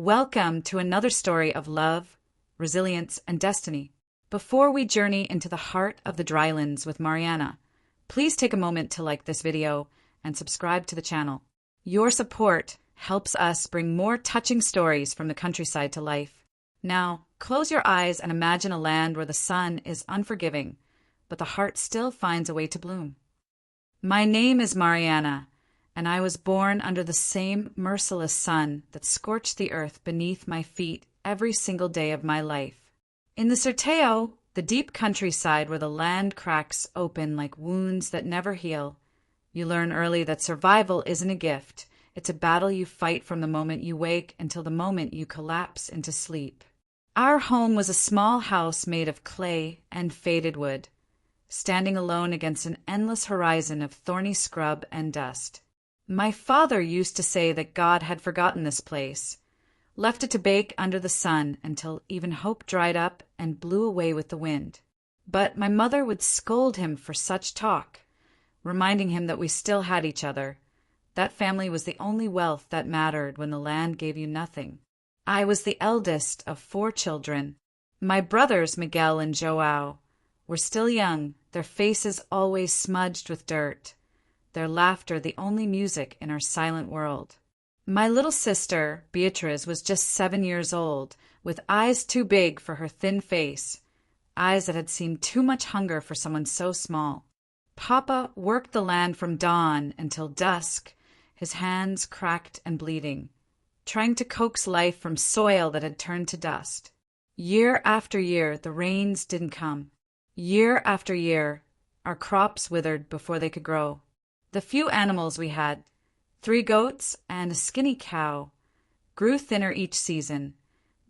Welcome to another story of love, resilience, and destiny. Before we journey into the heart of the Drylands with Mariana, please take a moment to like this video and subscribe to the channel. Your support helps us bring more touching stories from the countryside to life. Now, close your eyes and imagine a land where the sun is unforgiving, but the heart still finds a way to bloom. My name is Mariana, and I was born under the same merciless sun that scorched the earth beneath my feet every single day of my life. In the Serteo, the deep countryside where the land cracks open like wounds that never heal, you learn early that survival isn't a gift. It's a battle you fight from the moment you wake until the moment you collapse into sleep. Our home was a small house made of clay and faded wood, standing alone against an endless horizon of thorny scrub and dust. My father used to say that God had forgotten this place, left it to bake under the sun until even hope dried up and blew away with the wind. But my mother would scold him for such talk, reminding him that we still had each other. That family was the only wealth that mattered when the land gave you nothing. I was the eldest of 4 children. My brothers, Miguel and Joao, were still young, their faces always smudged with dirt, their laughter the only music in our silent world. My little sister, Beatriz, was just 7 years old, with eyes too big for her thin face, eyes that had seen too much hunger for someone so small. Papa worked the land from dawn until dusk, his hands cracked and bleeding, trying to coax life from soil that had turned to dust. Year after year, the rains didn't come. Year after year, our crops withered before they could grow. The few animals we had, 3 goats and a skinny cow, grew thinner each season,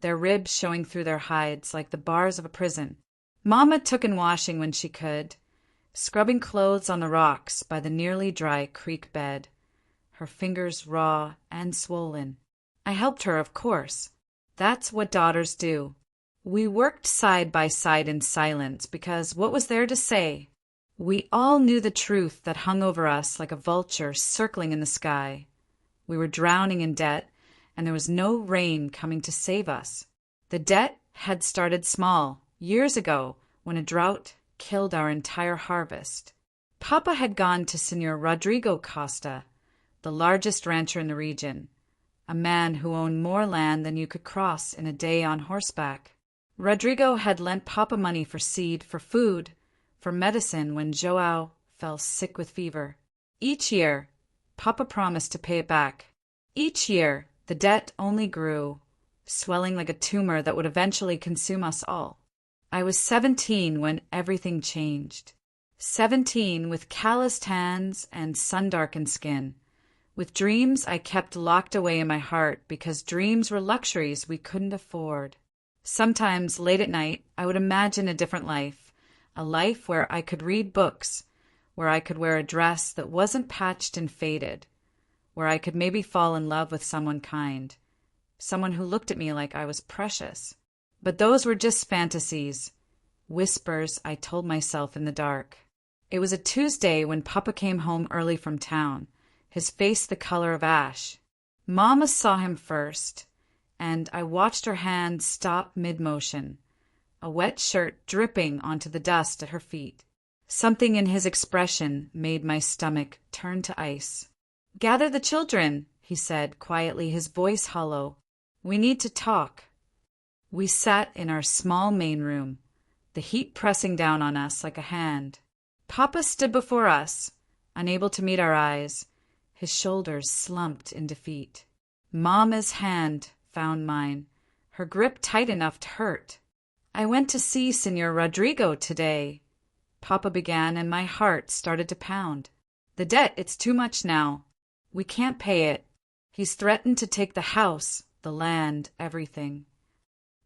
their ribs showing through their hides like the bars of a prison. Mama took in washing when she could, scrubbing clothes on the rocks by the nearly dry creek bed, her fingers raw and swollen. I helped her, of course. That's what daughters do. We worked side by side in silence because what was there to say? We all knew the truth that hung over us like a vulture circling in the sky. We were drowning in debt, and there was no rain coming to save us. The debt had started small, years ago, when a drought killed our entire harvest. Papa had gone to Senor Rodrigo Costa, the largest rancher in the region, a man who owned more land than you could cross in a day on horseback. Rodrigo had lent Papa money for seed, for food, for medicine when Joao fell sick with fever. Each year, Papa promised to pay it back. Each year, the debt only grew, swelling like a tumor that would eventually consume us all. I was 17 when everything changed. 17 with calloused hands and sun-darkened skin, with dreams I kept locked away in my heart because dreams were luxuries we couldn't afford. Sometimes, late at night, I would imagine a different life, a life where I could read books, where I could wear a dress that wasn't patched and faded, where I could maybe fall in love with someone kind, someone who looked at me like I was precious. But those were just fantasies, whispers I told myself in the dark. It was a Tuesday when Papa came home early from town, his face the color of ash. Mama saw him first, and I watched her hand stop mid-motion, a wet shirt dripping onto the dust at her feet. Something in his expression made my stomach turn to ice. "Gather the children," he said quietly, his voice hollow. "We need to talk." We sat in our small main room, the heat pressing down on us like a hand. Papa stood before us, unable to meet our eyes, his shoulders slumped in defeat. Mama's hand found mine, her grip tight enough to hurt. "I went to see Senor Rodrigo today," Papa began, and my heart started to pound. "The debt, it's too much now. We can't pay it. He's threatened to take the house, the land, everything."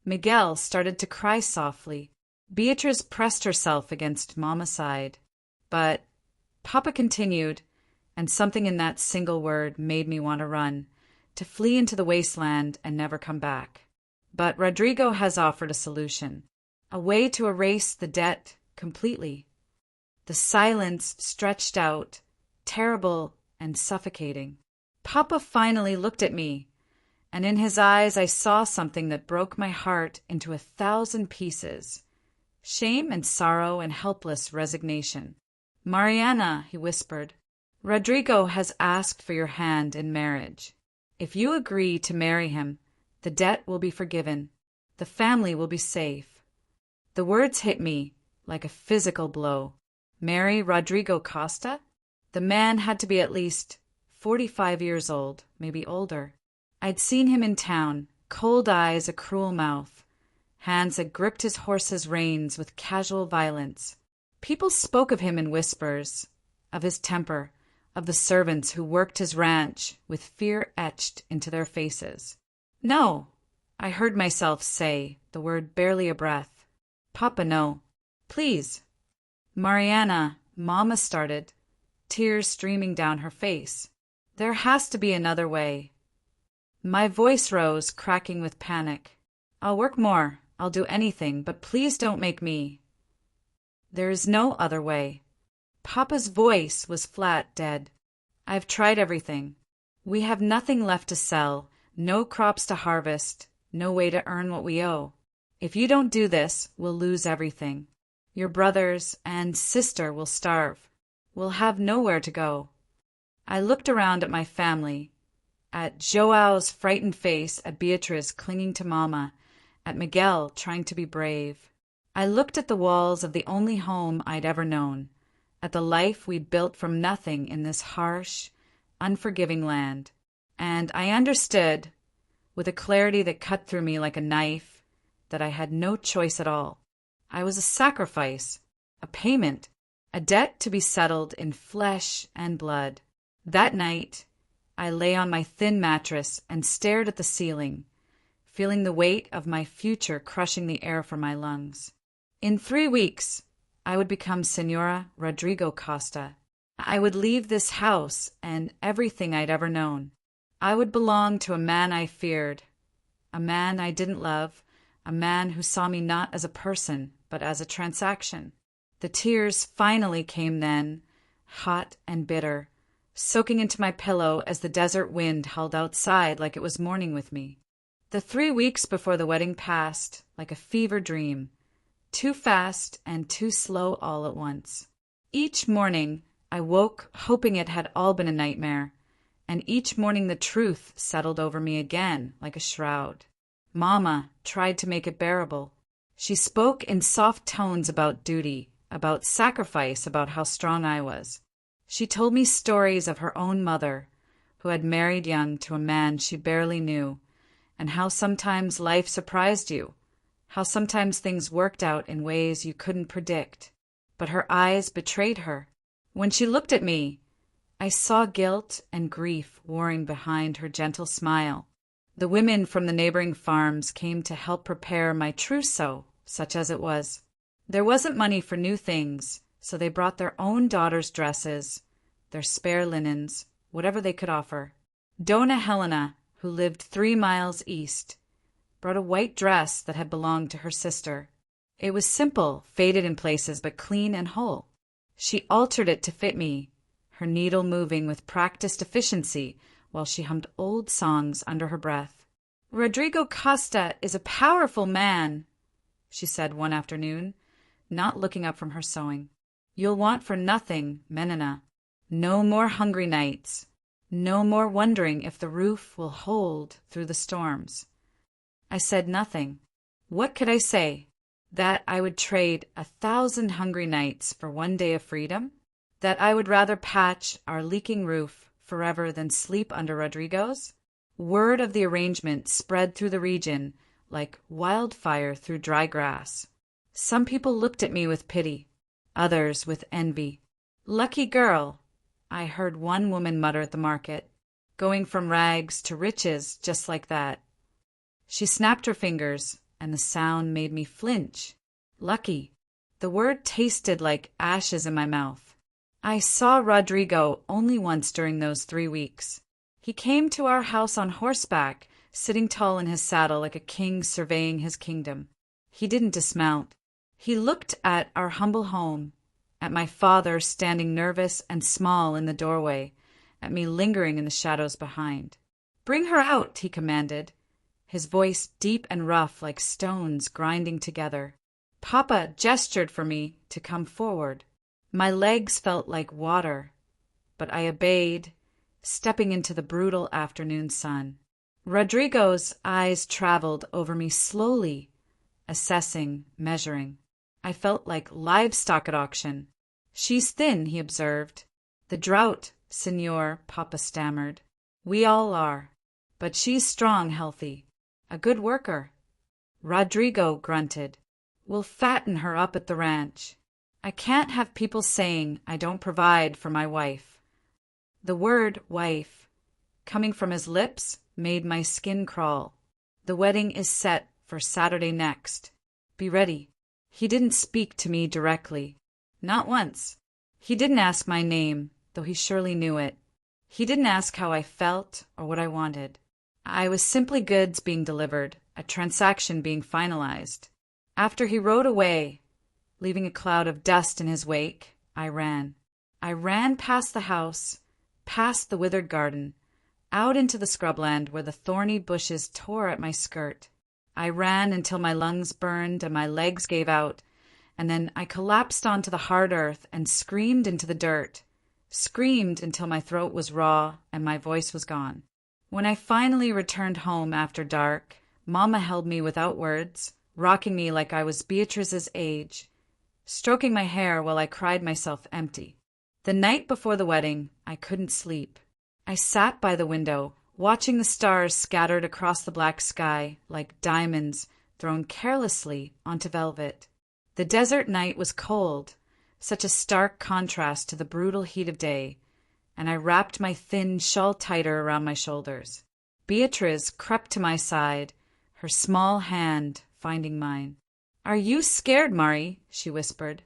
Miguel started to cry softly. Beatriz pressed herself against Mama's side. But Papa continued, and something in that single word made me want to run, to flee into the wasteland and never come back. But Rodrigo has offered a solution, a way to erase the debt completely. The silence stretched out, terrible and suffocating. Papa finally looked at me, and in his eyes I saw something that broke my heart into 1,000 pieces. Shame and sorrow and helpless resignation. "Mariana," he whispered, "Rodrigo has asked for your hand in marriage. If you agree to marry him, the debt will be forgiven. The family will be safe." The words hit me like a physical blow. Marry Rodrigo Costa? The man had to be at least 45 years old, maybe older. I'd seen him in town, cold eyes, a cruel mouth, hands that gripped his horse's reins with casual violence. People spoke of him in whispers, of his temper, of the servants who worked his ranch with fear etched into their faces. "No," I heard myself say, the word barely a breath. "Papa, no. Please." "Mariana," Mama started, tears streaming down her face. "There has to be another way." My voice rose, cracking with panic. "I'll work more. I'll do anything, but please don't make me." "There is no other way." Papa's voice was flat, dead. "I've tried everything. We have nothing left to sell, no crops to harvest, no way to earn what we owe. If you don't do this, we'll lose everything. Your brothers and sister will starve. We'll have nowhere to go." I looked around at my family, at Joao's frightened face, at Beatriz clinging to Mama, at Miguel trying to be brave. I looked at the walls of the only home I'd ever known, at the life we'd built from nothing in this harsh, unforgiving land, and I understood, with a clarity that cut through me like a knife, that I had no choice at all. I was a sacrifice, a payment, a debt to be settled in flesh and blood. That night, I lay on my thin mattress and stared at the ceiling, feeling the weight of my future crushing the air from my lungs. In 3 weeks, I would become Señora Rodrigo Costa. I would leave this house and everything I'd ever known. I would belong to a man I feared, a man I didn't love, a man who saw me not as a person, but as a transaction. The tears finally came then, hot and bitter, soaking into my pillow as the desert wind held outside like it was mourning with me. The 3 weeks before the wedding passed like a fever dream, too fast and too slow all at once. Each morning I woke hoping it had all been a nightmare, and each morning the truth settled over me again like a shroud. Mama tried to make it bearable. She spoke in soft tones about duty, about sacrifice, about how strong I was. She told me stories of her own mother, who had married young to a man she barely knew, and how sometimes life surprised you, how sometimes things worked out in ways you couldn't predict. But her eyes betrayed her. When she looked at me, I saw guilt and grief warring behind her gentle smile. The women from the neighboring farms came to help prepare my trousseau, such as it was. There wasn't money for new things, so they brought their own daughters' dresses, their spare linens, whatever they could offer. Dona Helena, who lived 3 miles east, brought a white dress that had belonged to her sister. It was simple, faded in places, but clean and whole. She altered it to fit me, her needle moving with practiced efficiency while she hummed old songs under her breath. "Rodrigo Costa is a powerful man," she said one afternoon, not looking up from her sewing. "You'll want for nothing, Menina. No more hungry nights. No more wondering if the roof will hold through the storms." I said nothing. What could I say? That I would trade 1,000 hungry nights for 1 day of freedom? That I would rather patch our leaking roof forever than sleep under Rodrigo's? Word of the arrangement spread through the region like wildfire through dry grass. Some people looked at me with pity, others with envy. "Lucky girl," I heard one woman mutter at the market, "going from rags to riches just like that." She snapped her fingers, and the sound made me flinch. Lucky. The word tasted like ashes in my mouth. I saw Rodrigo only once during those 3 weeks. He came to our house on horseback, sitting tall in his saddle like a king surveying his kingdom. He didn't dismount. He looked at our humble home, at my father standing nervous and small in the doorway, at me lingering in the shadows behind. "Bring her out," he commanded, his voice deep and rough like stones grinding together. Papa gestured for me to come forward. My legs felt like water, but I obeyed, stepping into the brutal afternoon sun. Rodrigo's eyes traveled over me slowly, assessing, measuring. I felt like livestock at auction. "She's thin," he observed. "The drought, Senor," Papa stammered. "We all are. But she's strong, healthy. A good worker." Rodrigo grunted. "We'll fatten her up at the ranch. I can't have people saying I don't provide for my wife." The word wife, coming from his lips, made my skin crawl. "The wedding is set for Saturday next. Be ready." He didn't speak to me directly. Not once. He didn't ask my name, though he surely knew it. He didn't ask how I felt or what I wanted. I was simply goods being delivered, a transaction being finalized. After he rode away, leaving a cloud of dust in his wake, I ran. I ran past the house, past the withered garden, out into the scrubland where the thorny bushes tore at my skirt. I ran until my lungs burned and my legs gave out, and then I collapsed onto the hard earth and screamed into the dirt, screamed until my throat was raw and my voice was gone. When I finally returned home after dark, Mama held me without words, rocking me like I was Beatrice's age, stroking my hair while I cried myself empty. The night before the wedding, I couldn't sleep. I sat by the window, watching the stars scattered across the black sky like diamonds thrown carelessly onto velvet. The desert night was cold, such a stark contrast to the brutal heat of day, and I wrapped my thin shawl tighter around my shoulders. Beatrice crept to my side, her small hand finding mine. "Are you scared, Mari?" she whispered.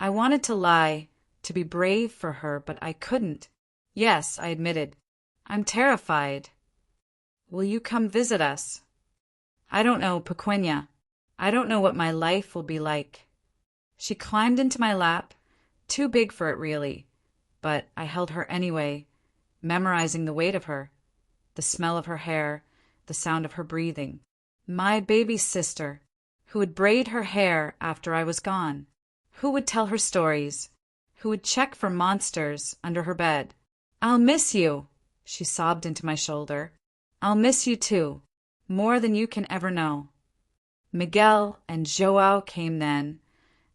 I wanted to lie, to be brave for her, but I couldn't. "Yes," I admitted. "I'm terrified." "Will you come visit us?" "I don't know, Pequeña. I don't know what my life will be like." She climbed into my lap, too big for it really, but I held her anyway, memorizing the weight of her, the smell of her hair, the sound of her breathing. My baby sister, who would braid her hair after I was gone, who would tell her stories, who would check for monsters under her bed. "I'll miss you," she sobbed into my shoulder. "I'll miss you too, more than you can ever know." Miguel and Joao came then,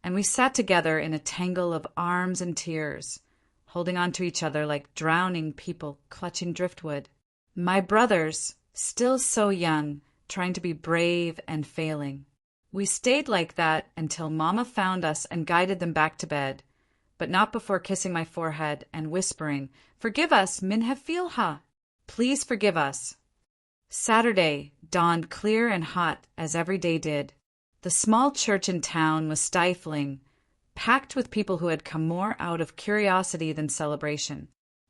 and we sat together in a tangle of arms and tears, holding on to each other like drowning people clutching driftwood. My brothers, still so young, trying to be brave and failing. We stayed like that until Mama found us and guided them back to bed, but not before kissing my forehead and whispering, "Forgive us, Minhefilha! Please forgive us." Saturday dawned clear and hot as every day did. The small church in town was stifling, packed with people who had come more out of curiosity than celebration.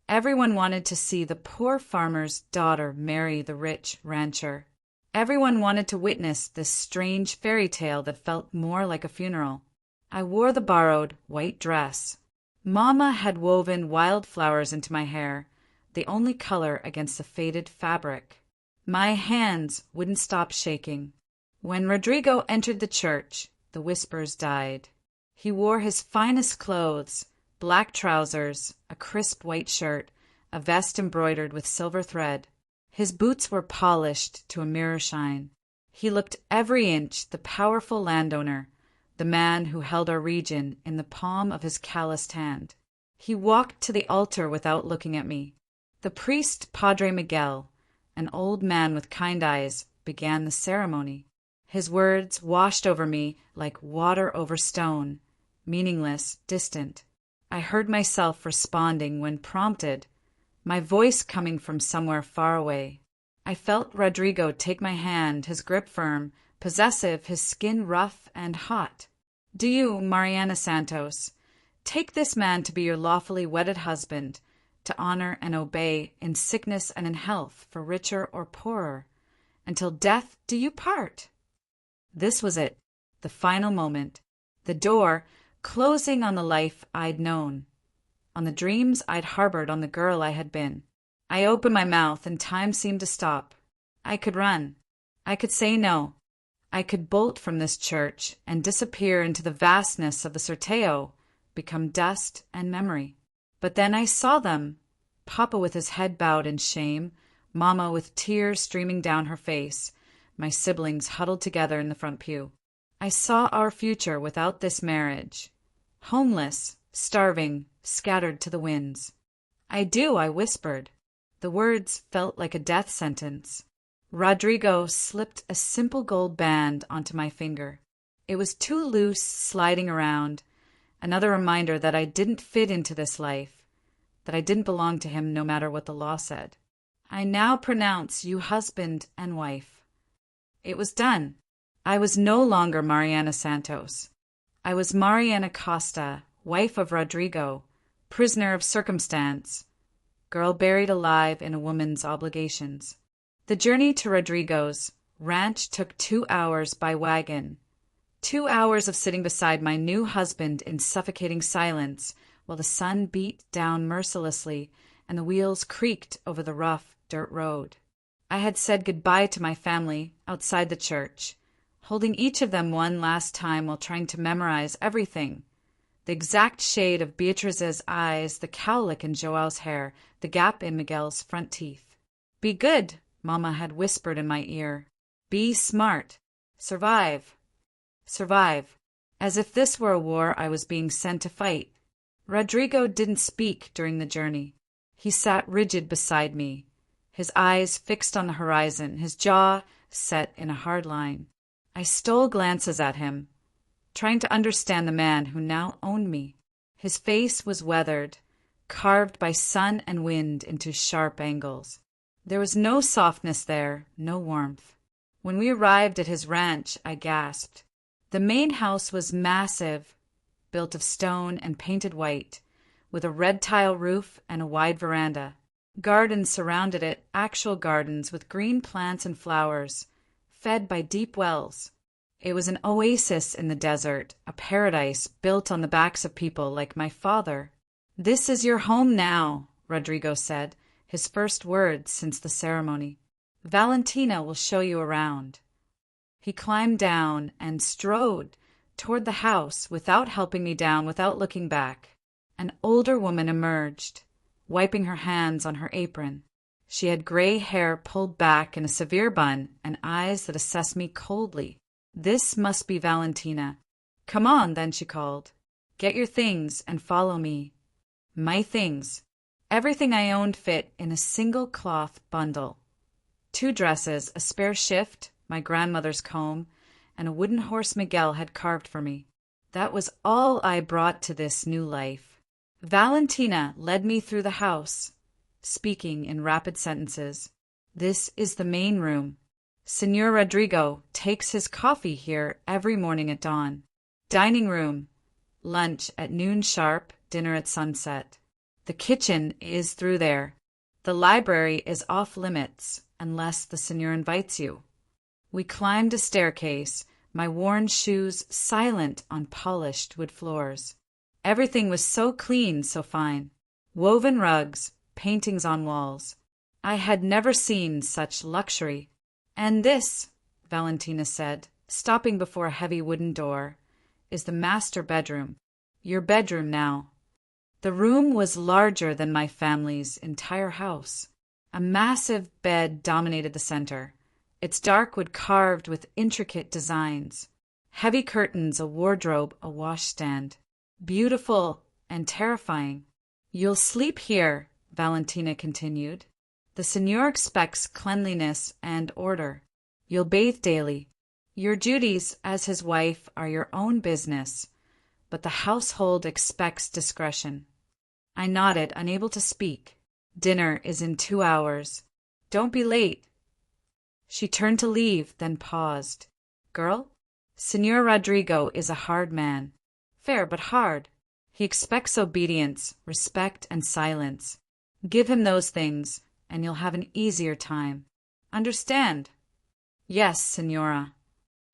Everyone wanted to see the poor farmer's daughter marry the rich rancher. Everyone wanted to witness this strange fairy tale that felt more like a funeral. I wore the borrowed white dress. Mama had woven wildflowers into my hair, the only color against the faded fabric. My hands wouldn't stop shaking. When Rodrigo entered the church, the whispers died. He wore his finest clothes, black trousers, a crisp white shirt, a vest embroidered with silver thread. His boots were polished to a mirror shine. He looked every inch the powerful landowner, the man who held our region in the palm of his calloused hand. He walked to the altar without looking at me. The priest, Padre Miguel, an old man with kind eyes, began the ceremony. His words washed over me like water over stone, meaningless, distant. I heard myself responding when prompted, my voice coming from somewhere far away. I felt Rodrigo take my hand, his grip firm, possessive, his skin rough and hot. "Do you, Mariana Santos, take this man to be your lawfully wedded husband, to honor and obey in sickness and in health, for richer or poorer? Until death do you part?" This was it, the final moment, the door closing on the life I'd known, on the dreams I'd harbored, on the girl I had been. I opened my mouth and time seemed to stop. I could run. I could say no. I could bolt from this church and disappear into the vastness of the Sorteo, become dust and memory. But then I saw them. Papa with his head bowed in shame, Mama with tears streaming down her face, my siblings huddled together in the front pew. I saw our future without this marriage. Homeless, starving, scattered to the winds. I do, I whispered. The words felt like a death sentence. Rodrigo slipped a simple gold band onto my finger. It was too loose, sliding around. Another reminder that I didn't fit into this life, that I didn't belong to him no matter what the law said. I now pronounce you husband and wife. It was done. I was no longer Mariana Santos. I was Mariana Costa, wife of Rodrigo, prisoner of circumstance, girl buried alive in a woman's obligations. The journey to Rodrigo's ranch took 2 hours by wagon. 2 hours of sitting beside my new husband in suffocating silence while the sun beat down mercilessly and the wheels creaked over the rough dirt road. I had said goodbye to my family outside the church, holding each of them one last time while trying to memorize everything. The exact shade of Beatrice's eyes, the cowlick in Joao's hair, the gap in Miguel's front teeth. Be good, Mama had whispered in my ear. Be smart. Survive. Survive. As if this were a war I was being sent to fight. Rodrigo didn't speak during the journey. He sat rigid beside me, his eyes fixed on the horizon, his jaw set in a hard line. I stole glances at him, trying to understand the man who now owned me. His face was weathered, carved by sun and wind into sharp angles. There was no softness there, no warmth. When we arrived at his ranch, I gasped. The main house was massive, built of stone and painted white, with a red tile roof and a wide veranda. Gardens surrounded it, actual gardens with green plants and flowers, fed by deep wells. It was an oasis in the desert, a paradise built on the backs of people like my father. This is your home now, Rodrigo said, his first words since the ceremony. Valentina will show you around. He climbed down and strode toward the house without helping me down, without looking back. An older woman emerged, wiping her hands on her apron. She had gray hair pulled back in a severe bun and eyes that assessed me coldly. This must be Valentina. Come on, then she called. Get your things and follow me. My things. Everything I owned fit in a single cloth bundle. 2 dresses, a spare shift, my grandmother's comb, and a wooden horse Miguel had carved for me. That was all I brought to this new life. Valentina led me through the house, speaking in rapid sentences. This is the main room. Señor Rodrigo takes his coffee here every morning at dawn. Dining room. Lunch at noon sharp, dinner at sunset. The kitchen is through there. The library is off limits, unless the señor invites you. We climbed a staircase, my worn shoes silent on polished wood floors. Everything was so clean, so fine. Woven rugs, paintings on walls. I had never seen such luxury. And this, Valentina said, stopping before a heavy wooden door, is the master bedroom. Your bedroom now. The room was larger than my family's entire house. A massive bed dominated the center, its dark wood carved with intricate designs. Heavy curtains, a wardrobe, a washstand. Beautiful and terrifying. You'll sleep here, Valentina continued. The señor expects cleanliness and order. You'll bathe daily. Your duties as his wife are your own business, but the household expects discretion. I nodded, unable to speak. Dinner is in 2 hours. Don't be late. She turned to leave, then paused. Girl? Señor Rodrigo is a hard man. Fair but hard. He expects obedience, respect, and silence. Give him those things, and you'll have an easier time. Understand? Yes, señora.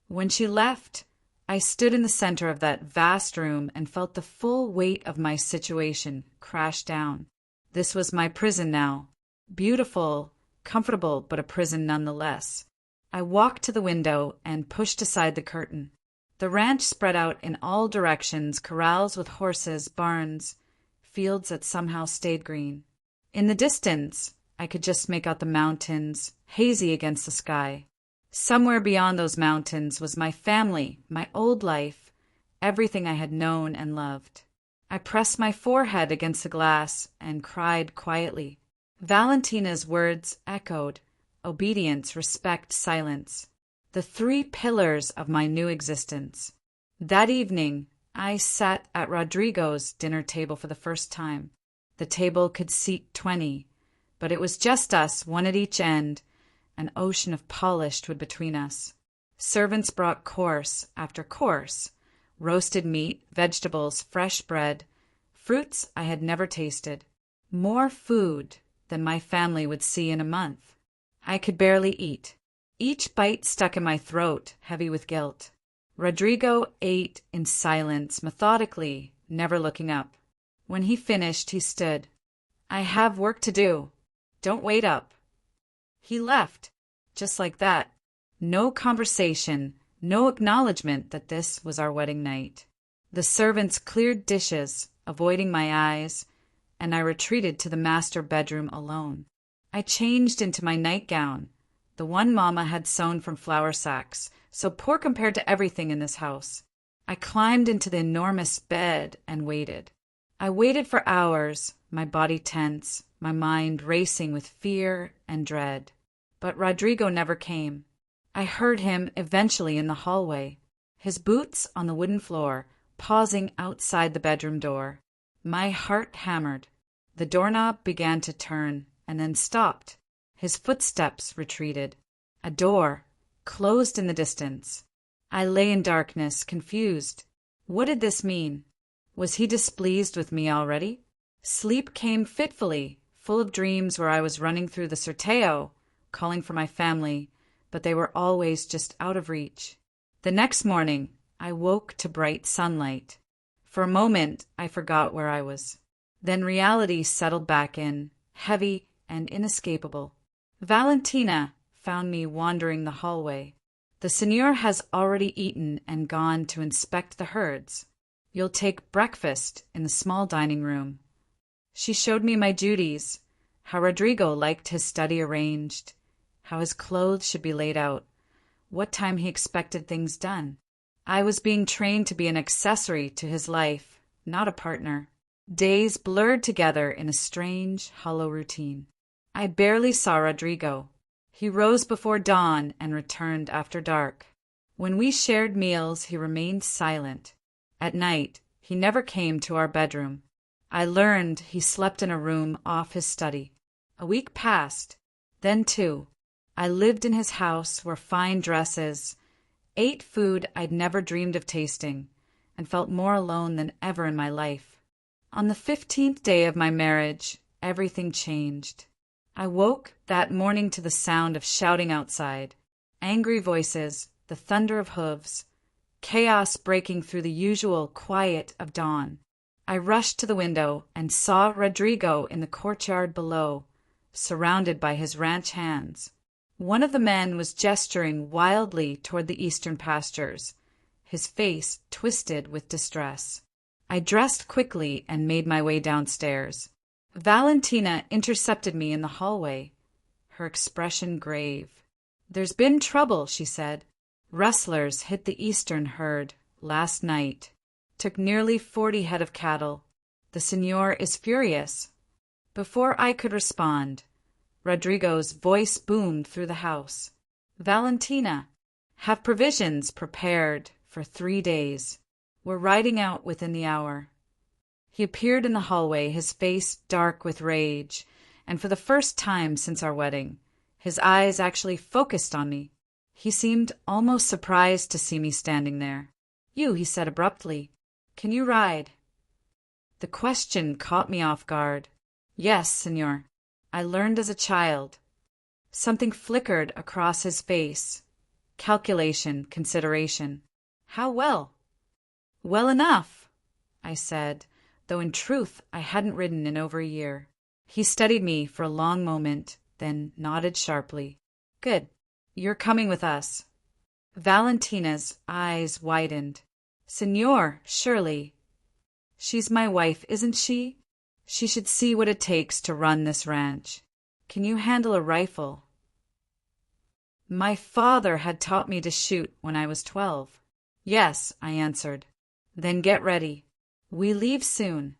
When she left, I stood in the center of that vast room and felt the full weight of my situation crash down. This was my prison now. Beautiful, comfortable, but a prison nonetheless. I walked to the window and pushed aside the curtain. The ranch spread out in all directions, corrals with horses, barns, fields that somehow stayed green. In the distance, I could just make out the mountains, hazy against the sky. Somewhere beyond those mountains was my family, my old life, everything I had known and loved. I pressed my forehead against the glass and cried quietly. Valentina's words echoed: obedience, respect, silence. The three pillars of my new existence. That evening, I sat at Rodrigo's dinner table for the first time. The table could seat 20, but it was just us, one at each end, an ocean of polished wood between us. Servants brought course after course: roasted meat, vegetables, fresh bread, fruits I had never tasted. More food than my family would see in a month. I could barely eat. Each bite stuck in my throat, heavy with guilt. Rodrigo ate in silence, methodically, never looking up. When he finished, he stood. "I have work to do. Don't wait up." He left, just like that. No conversation, no acknowledgement that this was our wedding night. The servants cleared dishes, avoiding my eyes, and I retreated to the master bedroom alone. I changed into my nightgown, the one Mama had sewn from flour sacks, so poor compared to everything in this house. I climbed into the enormous bed and waited. I waited for hours, my body tense, my mind racing with fear and dread. But Rodrigo never came. I heard him eventually in the hallway, his boots on the wooden floor, pausing outside the bedroom door. My heart hammered. The doorknob began to turn, and then stopped. His footsteps retreated. A door closed in the distance. I lay in darkness, confused. What did this mean? Was he displeased with me already? Sleep came fitfully, full of dreams where I was running through the Sorteo, calling for my family, but they were always just out of reach. The next morning, I woke to bright sunlight. For a moment, I forgot where I was. Then reality settled back in, heavy and inescapable. Valentina found me wandering the hallway. "The Señor has already eaten and gone to inspect the herds. You'll take breakfast in the small dining room." She showed me my duties, how Rodrigo liked his study arranged, how his clothes should be laid out, what time he expected things done. I was being trained to be an accessory to his life, not a partner. Days blurred together in a strange, hollow routine. I barely saw Rodrigo. He rose before dawn and returned after dark. When we shared meals, he remained silent. At night, he never came to our bedroom. I learned he slept in a room off his study. A week passed. Then, too, I lived in his house, wore fine dresses, ate food I'd never dreamed of tasting, and felt more alone than ever in my life. On the 15th day of my marriage, everything changed. I woke that morning to the sound of shouting outside, angry voices, the thunder of hooves, chaos breaking through the usual quiet of dawn. I rushed to the window and saw Rodrigo in the courtyard below, surrounded by his ranch hands. One of the men was gesturing wildly toward the eastern pastures, his face twisted with distress. I dressed quickly and made my way downstairs. Valentina intercepted me in the hallway, her expression grave. "There's been trouble," she said. "Rustlers hit the eastern herd last night. Took nearly 40 head of cattle. The Señor is furious." Before I could respond, Rodrigo's voice boomed through the house. "Valentina, have provisions prepared for 3 days. We're riding out within the hour." He appeared in the hallway, his face dark with rage, and for the first time since our wedding, his eyes actually focused on me. He seemed almost surprised to see me standing there. "You," he said abruptly, "can you ride?" The question caught me off guard. "Yes, Señor. I learned as a child." Something flickered across his face. Calculation, consideration. "How well?" "Well enough," I said, though in truth I hadn't ridden in over a year. He studied me for a long moment, then nodded sharply. Good. You're coming with us. Valentina's eyes widened. Señor, surely. She's my wife, isn't she? She should see what it takes to run this ranch. Can you handle a rifle? My father had taught me to shoot when I was 12. Yes, I answered. Then get ready. We leave soon.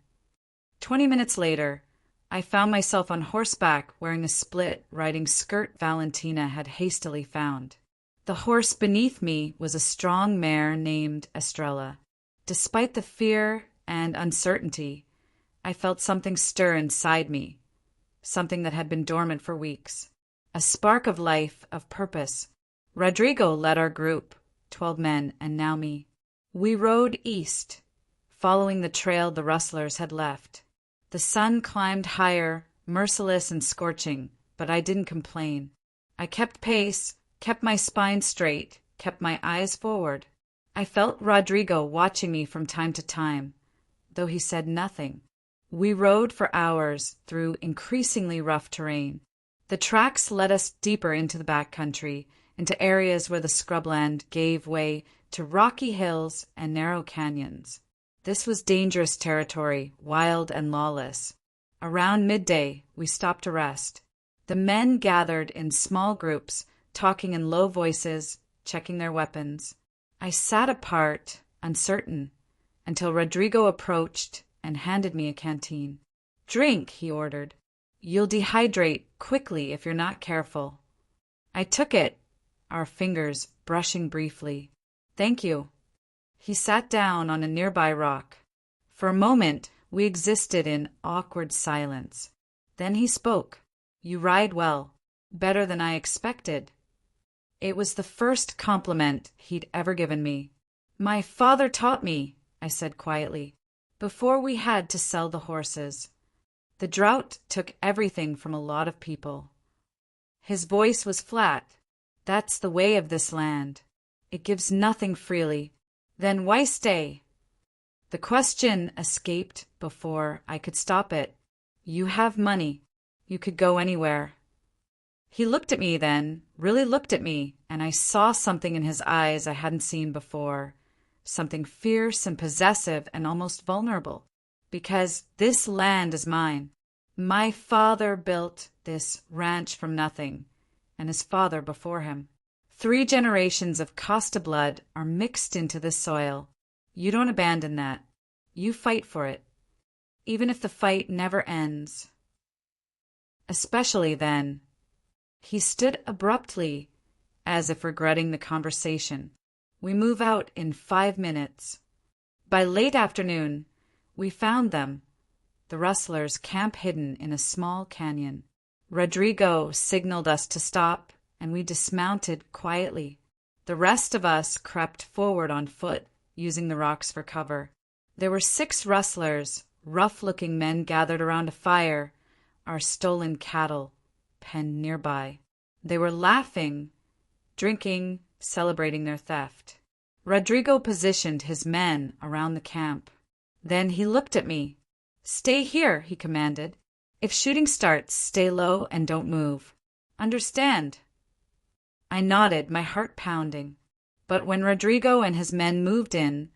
20 minutes later, I found myself on horseback wearing a split-riding skirt Valentina had hastily found. The horse beneath me was a strong mare named Estrella. Despite the fear and uncertainty, I felt something stir inside me, something that had been dormant for weeks. A spark of life, of purpose. Rodrigo led our group, 12 men and now me. We rode east, following the trail the rustlers had left. The sun climbed higher, merciless and scorching, but I didn't complain. I kept pace, kept my spine straight, kept my eyes forward. I felt Rodrigo watching me from time to time, though he said nothing. We rode for hours through increasingly rough terrain. The tracks led us deeper into the backcountry, into areas where the scrubland gave way to rocky hills and narrow canyons. This was dangerous territory, wild and lawless. Around midday, we stopped to rest. The men gathered in small groups, talking in low voices, checking their weapons. I sat apart, uncertain, until Rodrigo approached and handed me a canteen. Drink, he ordered. You'll dehydrate quickly if you're not careful. I took it, our fingers brushing briefly. Thank you. He sat down on a nearby rock. For a moment, we existed in awkward silence. Then he spoke. You ride well, better than I expected. It was the first compliment he'd ever given me. My father taught me, I said quietly, before we had to sell the horses. The drought took everything from a lot of people. His voice was flat. That's the way of this land. It gives nothing freely. Then why stay? The question escaped before I could stop it. You have money. You could go anywhere. He looked at me then, really looked at me, and I saw something in his eyes I hadn't seen before. Something fierce and possessive and almost vulnerable. Because this land is mine. My father built this ranch from nothing, and his father before him. 3 generations of Costa blood are mixed into this soil. You don't abandon that. You fight for it, even if the fight never ends. Especially then. He stood abruptly, as if regretting the conversation. We move out in 5 minutes. By late afternoon, we found them, the rustlers camp hidden in a small canyon. Rodrigo signaled us to stop, and we dismounted quietly. The rest of us crept forward on foot, using the rocks for cover. There were 6 rustlers, rough-looking men gathered around a fire, our stolen cattle, penned nearby. They were laughing, drinking, celebrating their theft. Rodrigo positioned his men around the camp. Then he looked at me. Stay here, he commanded. If shooting starts, stay low and don't move. Understand? I nodded, my heart pounding. But when Rodrigo and his men moved in,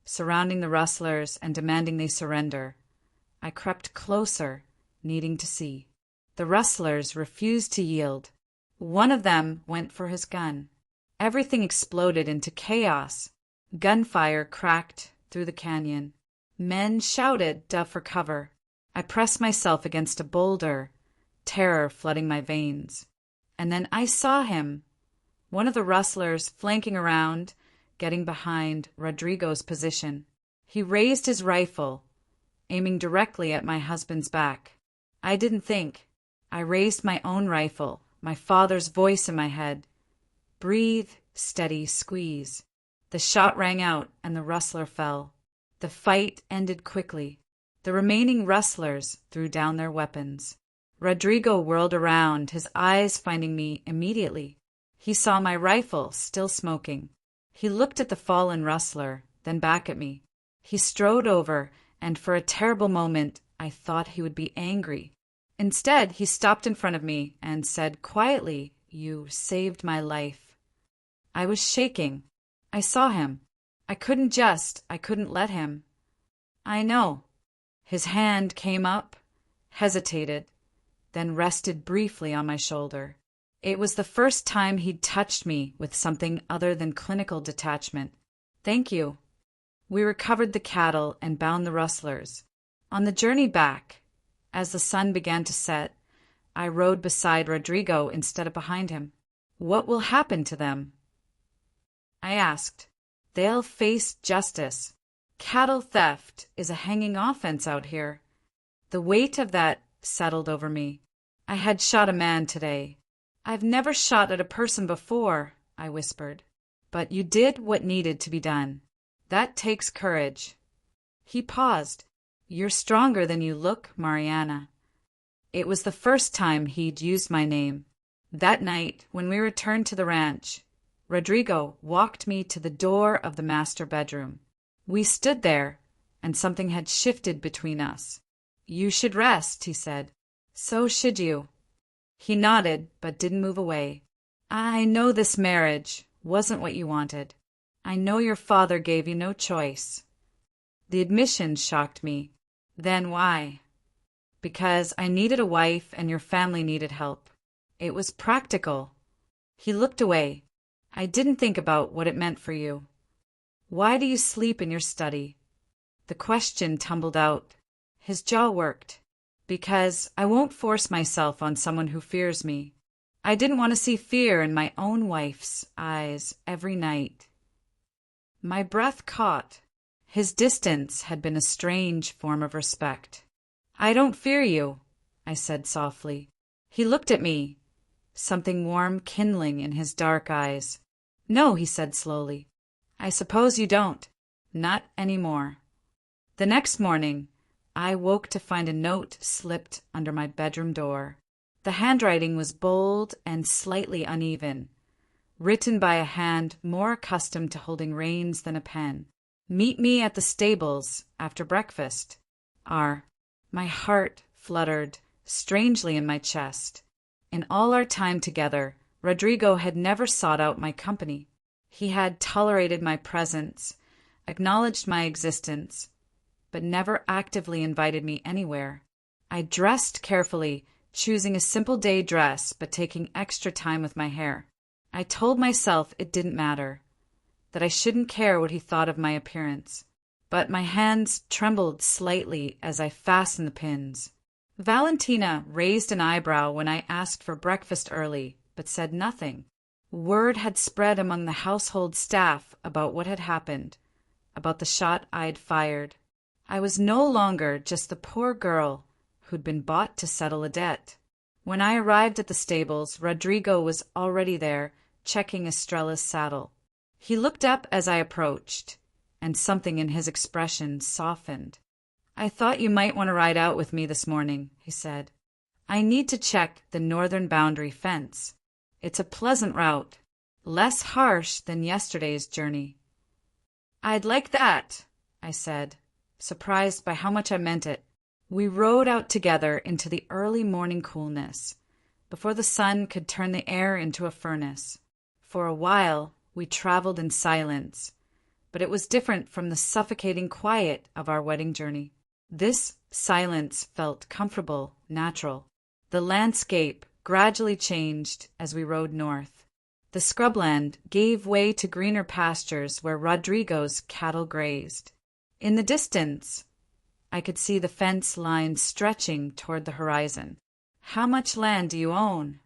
surrounding the rustlers and demanding they surrender, I crept closer, needing to see. The rustlers refused to yield. One of them went for his gun. Everything exploded into chaos. Gunfire cracked through the canyon. Men shouted, dove for cover. I pressed myself against a boulder, terror flooding my veins. And then I saw him, one of the rustlers flanking around, getting behind Rodrigo's position. He raised his rifle, aiming directly at my husband's back. I didn't think. I raised my own rifle, my father's voice in my head. Breathe, steady, squeeze. The shot rang out, and the rustler fell. The fight ended quickly. The remaining rustlers threw down their weapons. Rodrigo whirled around, his eyes finding me immediately. He saw my rifle, still smoking. He looked at the fallen rustler, then back at me. He strode over, and for a terrible moment I thought he would be angry. Instead, he stopped in front of me and said quietly, "You saved my life." I was shaking. I saw him. I couldn't let him. "I know." His hand came up, hesitated, then rested briefly on my shoulder. It was the first time he'd touched me with something other than clinical detachment. "Thank you." We recovered the cattle and bound the rustlers. On the journey back, as the sun began to set, I rode beside Rodrigo instead of behind him. "What will happen to them?" I asked. "They'll face justice. Cattle theft is a hanging offense out here." The weight of that settled over me. I had shot a man today. "I've never shot at a person before," I whispered. "But you did what needed to be done. That takes courage." He paused. "You're stronger than you look, Mariana." It was the first time he'd used my name. That night, when we returned to the ranch, Rodrigo walked me to the door of the master bedroom. We stood there, and something had shifted between us. "You should rest," he said. "So should you." He nodded, but didn't move away. "I know this marriage wasn't what you wanted. I know your father gave you no choice." The admission shocked me. "Then why?" "Because I needed a wife and your family needed help. It was practical." He looked away. "I didn't think about what it meant for you." "Why do you sleep in your study?" The question tumbled out. His jaw worked. "Because I won't force myself on someone who fears me. I didn't want to see fear in my own wife's eyes every night." My breath caught. His distance had been a strange form of respect. "I don't fear you," I said softly. He looked at me, something warm kindling in his dark eyes. "No," he said slowly. "I suppose you don't. Not anymore." The next morning, I woke to find a note slipped under my bedroom door. The handwriting was bold and slightly uneven, written by a hand more accustomed to holding reins than a pen. "Meet me at the stables after breakfast. R." My heart fluttered strangely in my chest. In all our time together, Rodrigo had never sought out my company. He had tolerated my presence, acknowledged my existence, but never actively invited me anywhere. I dressed carefully, choosing a simple day dress but taking extra time with my hair. I told myself it didn't matter, that I shouldn't care what he thought of my appearance. But my hands trembled slightly as I fastened the pins. Valentina raised an eyebrow when I asked for breakfast early, but said nothing. Word had spread among the household staff about what had happened, about the shot I'd fired. I was no longer just the poor girl who'd been bought to settle a debt. When I arrived at the stables, Rodrigo was already there, checking Estrella's saddle. He looked up as I approached, and something in his expression softened. "I thought you might want to ride out with me this morning," he said. "I need to check the northern boundary fence. It's a pleasant route, less harsh than yesterday's journey." "I'd like that," I said, surprised by how much I meant it. We rode out together into the early morning coolness, before the sun could turn the air into a furnace. For a while, we traveled in silence, but it was different from the suffocating quiet of our wedding journey. This silence felt comfortable, natural. The landscape gradually changed as we rode north. The scrubland gave way to greener pastures where Rodrigo's cattle grazed. In the distance, I could see the fence line stretching toward the horizon. "How much land do you own?"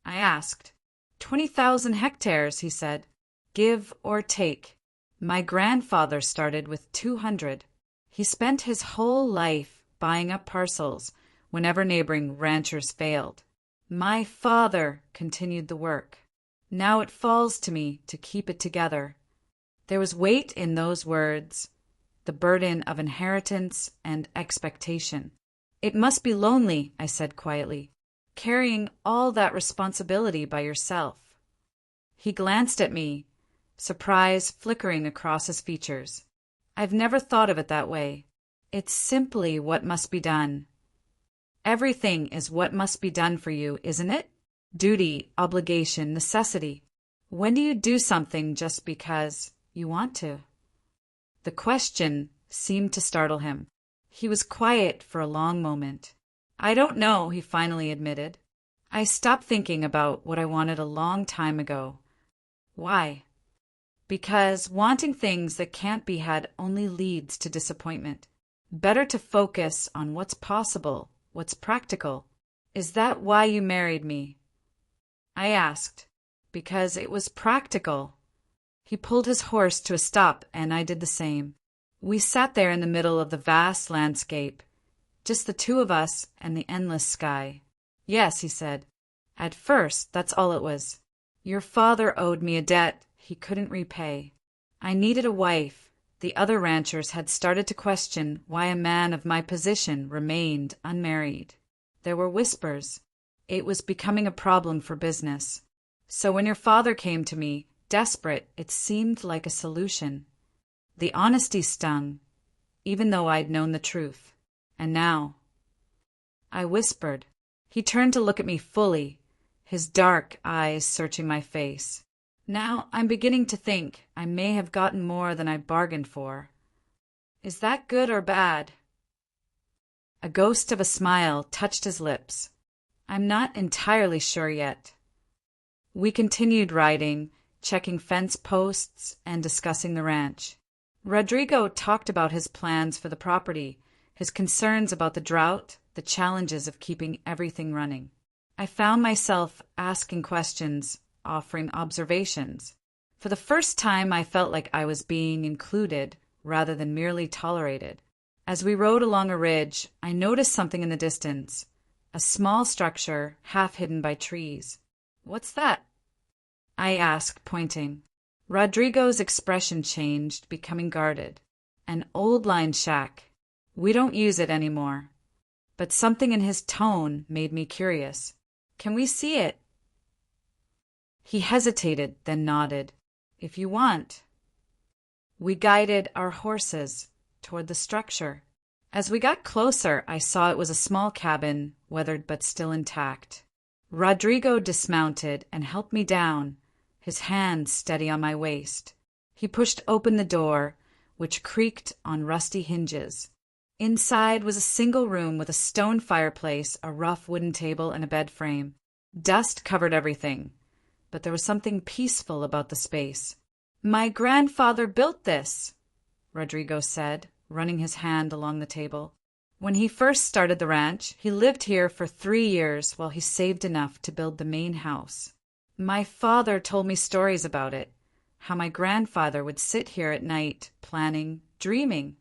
I asked. 20,000 hectares, he said. "Give or take. My grandfather started with 200. He spent his whole life buying up parcels whenever neighboring ranchers failed. My father continued the work. Now it falls to me to keep it together." There was weight in those words, the burden of inheritance and expectation. "It must be lonely," I said quietly, "carrying all that responsibility by yourself." He glanced at me, surprise flickering across his features. "I've never thought of it that way. It's simply what must be done." Everything is what must be done for you, isn't it? Duty, obligation, necessity. When do you do something just because you want to? The question seemed to startle him. He was quiet for a long moment. I don't know, he finally admitted. I stopped thinking about what I wanted a long time ago. Why? Because wanting things that can't be had only leads to disappointment. Better to focus on what's possible, what's practical. Is that why you married me? I asked. Because it was practical. He pulled his horse to a stop, and I did the same. We sat there in the middle of the vast landscape, just the two of us and the endless sky. Yes, he said. At first, that's all it was. Your father owed me a debt he couldn't repay. I needed a wife. The other ranchers had started to question why a man of my position remained unmarried. There were whispers. It was becoming a problem for business. So when your father came to me, desperate, it seemed like a solution. The honesty stung, even though I'd known the truth. And now, I whispered. He turned to look at me fully, his dark eyes searching my face. Now I'm beginning to think I may have gotten more than I bargained for. Is that good or bad? A ghost of a smile touched his lips. I'm not entirely sure yet. We continued riding, checking fence posts and discussing the ranch. Rodrigo talked about his plans for the property, his concerns about the drought, the challenges of keeping everything running. I found myself asking questions, offering observations. For the first time, I felt like I was being included rather than merely tolerated. As we rode along a ridge, I noticed something in the distance, a small structure half hidden by trees. What's that? I asked, pointing. Rodrigo's expression changed, becoming guarded. An old line shack. We don't use it anymore. But something in his tone made me curious. Can we see it? He hesitated, then nodded. If you want. We guided our horses toward the structure. As we got closer, I saw it was a small cabin, weathered but still intact. Rodrigo dismounted and helped me down, his hand steady on my waist. He pushed open the door, which creaked on rusty hinges. Inside was a single room with a stone fireplace, a rough wooden table, and a bed frame. Dust covered everything, but there was something peaceful about the space. My grandfather built this, Rodrigo said, running his hand along the table. When he first started the ranch, he lived here for 3 years while he saved enough to build the main house. My father told me stories about it, how my grandfather would sit here at night, planning, dreaming.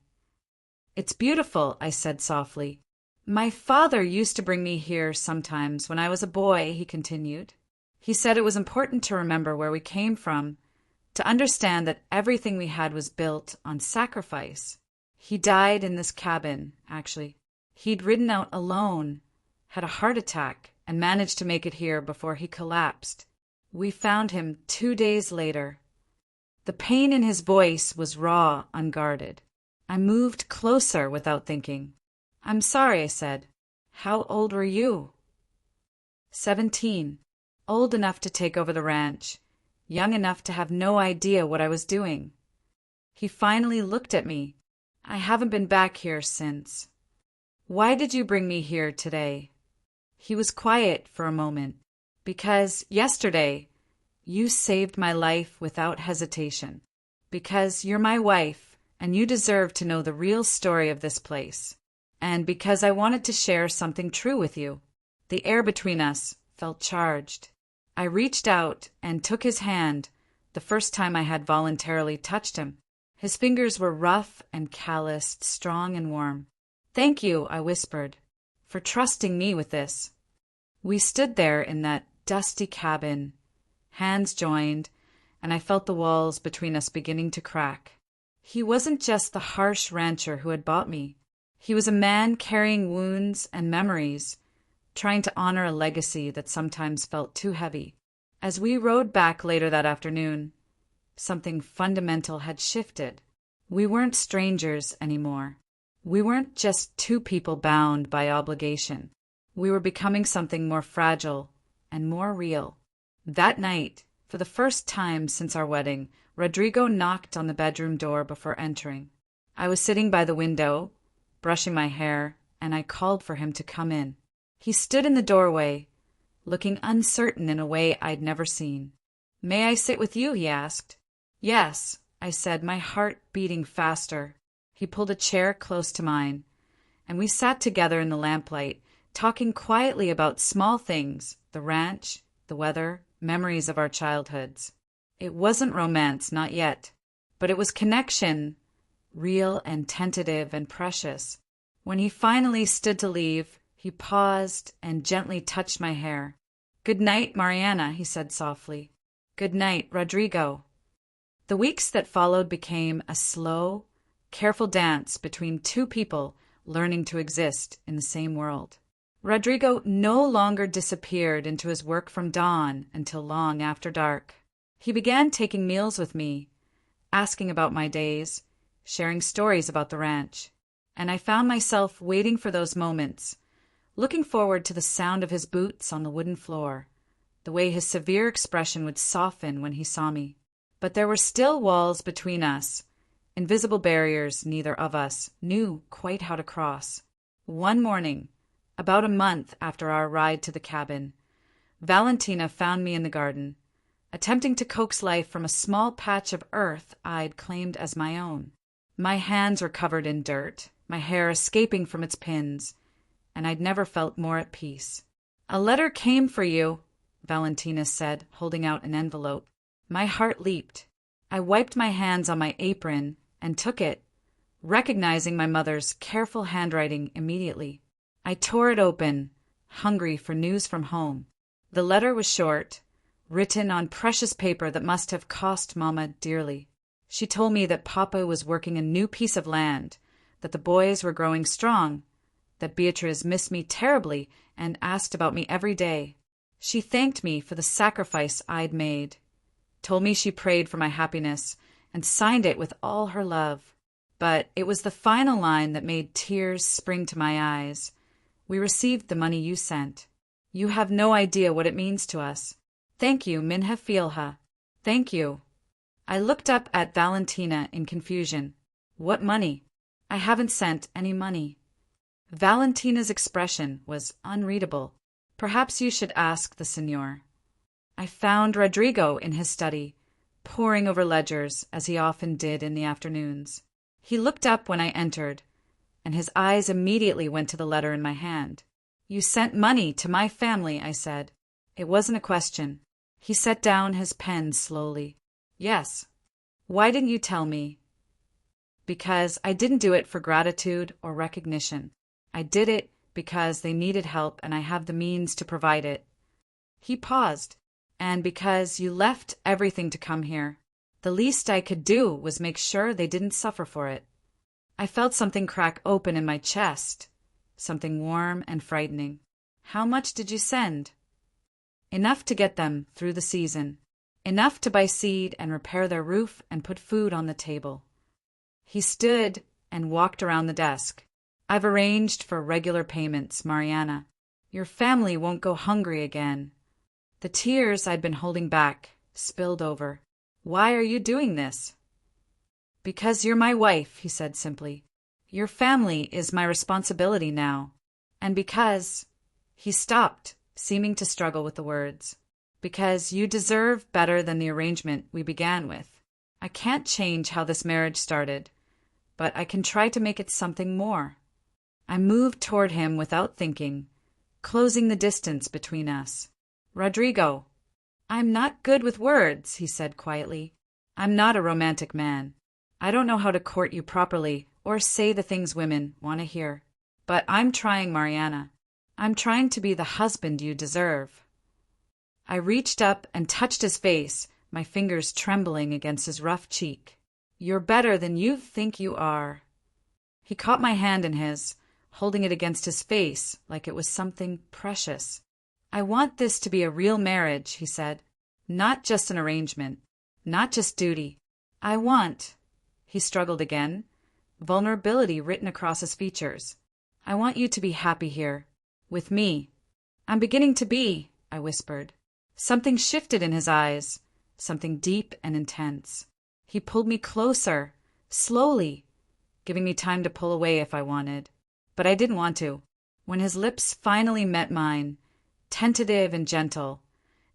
It's beautiful, I said softly. My father used to bring me here sometimes when I was a boy, he continued. He said it was important to remember where we came from, to understand that everything we had was built on sacrifice. He died in this cabin, actually. He'd ridden out alone, had a heart attack, and managed to make it here before he collapsed. We found him 2 days later. The pain in his voice was raw, unguarded. I moved closer without thinking. I'm sorry, I said. How old were you? 17. Old enough to take over the ranch, young enough to have no idea what I was doing. He finally looked at me. I haven't been back here since. Why did you bring me here today? He was quiet for a moment. Because yesterday, you saved my life without hesitation. Because you're my wife, and you deserve to know the real story of this place. And because I wanted to share something true with you. The air between us felt charged. I reached out and took his hand, the first time I had voluntarily touched him. His fingers were rough and calloused, strong and warm. Thank you, I whispered, for trusting me with this. We stood there in that dusty cabin, hands joined, and I felt the walls between us beginning to crack. He wasn't just the harsh rancher who had bought me. He was a man carrying wounds and memories, trying to honor a legacy that sometimes felt too heavy. As we rode back later that afternoon, something fundamental had shifted. We weren't strangers anymore. We weren't just two people bound by obligation. We were becoming something more fragile and more real. That night, for the first time since our wedding, Rodrigo knocked on the bedroom door before entering. I was sitting by the window, brushing my hair, and I called for him to come in. He stood in the doorway, looking uncertain in a way I'd never seen. "May I sit with you?" he asked. "Yes," I said, my heart beating faster. He pulled a chair close to mine, and we sat together in the lamplight, talking quietly about small things, the ranch, the weather, memories of our childhoods. It wasn't romance, not yet, but it was connection, real and tentative and precious. When he finally stood to leave, he paused and gently touched my hair. "Good night, Mariana," he said softly. "Good night, Rodrigo." The weeks that followed became a slow, careful dance between two people learning to exist in the same world. Rodrigo no longer disappeared into his work from dawn until long after dark. He began taking meals with me, asking about my days, sharing stories about the ranch, and I found myself waiting for those moments, looking forward to the sound of his boots on the wooden floor, the way his severe expression would soften when he saw me. But there were still walls between us, invisible barriers neither of us knew quite how to cross. One morning, about a month after our ride to the cabin, Valentina found me in the garden, attempting to coax life from a small patch of earth I'd claimed as my own. My hands were covered in dirt, my hair escaping from its pins, and I'd never felt more at peace. "A letter came for you," Valentina said, holding out an envelope. My heart leaped. I wiped my hands on my apron and took it, recognizing my mother's careful handwriting immediately. I tore it open, hungry for news from home. The letter was short, written on precious paper that must have cost Mama dearly. She told me that Papa was working a new piece of land, that the boys were growing strong, that Beatriz missed me terribly and asked about me every day. She thanked me for the sacrifice I'd made, told me she prayed for my happiness, and signed it with all her love. But it was the final line that made tears spring to my eyes. "We received the money you sent. You have no idea what it means to us. Thank you, Minha Filha. Thank you." I looked up at Valentina in confusion. "What money? I haven't sent any money." Valentina's expression was unreadable. "Perhaps you should ask the Señor." I found Rodrigo in his study, poring over ledgers, as he often did in the afternoons. He looked up when I entered, and his eyes immediately went to the letter in my hand. "You sent money to my family," I said. It wasn't a question. He set down his pen slowly. "Yes." "Why didn't you tell me?" "Because I didn't do it for gratitude or recognition. I did it because they needed help and I have the means to provide it." He paused. "And because you left everything to come here. The least I could do was make sure they didn't suffer for it." I felt something crack open in my chest, something warm and frightening. "How much did you send?" "Enough to get them through the season. Enough to buy seed and repair their roof and put food on the table." He stood and walked around the desk. "I've arranged for regular payments, Mariana. Your family won't go hungry again." The tears I'd been holding back spilled over. "Why are you doing this?" "Because you're my wife," he said simply. "Your family is my responsibility now. And because—" He stopped, seeming to struggle with the words. "Because you deserve better than the arrangement we began with. I can't change how this marriage started, but I can try to make it something more." I moved toward him without thinking, closing the distance between us. "Rodrigo." "I'm not good with words," he said quietly. "I'm not a romantic man. I don't know how to court you properly or say the things women want to hear. But I'm trying, Mariana. I'm trying to be the husband you deserve." I reached up and touched his face, my fingers trembling against his rough cheek. "You're better than you think you are." He caught my hand in his, holding it against his face like it was something precious. "I want this to be a real marriage," he said. "Not just an arrangement. Not just duty. I want—" He struggled again, vulnerability written across his features. "I want you to be happy here. With me. I'm beginning to be, I whispered. Something shifted in his eyes, something deep and intense. He pulled me closer, slowly, giving me time to pull away if I wanted. But I didn't want to. When his lips finally met mine, tentative and gentle,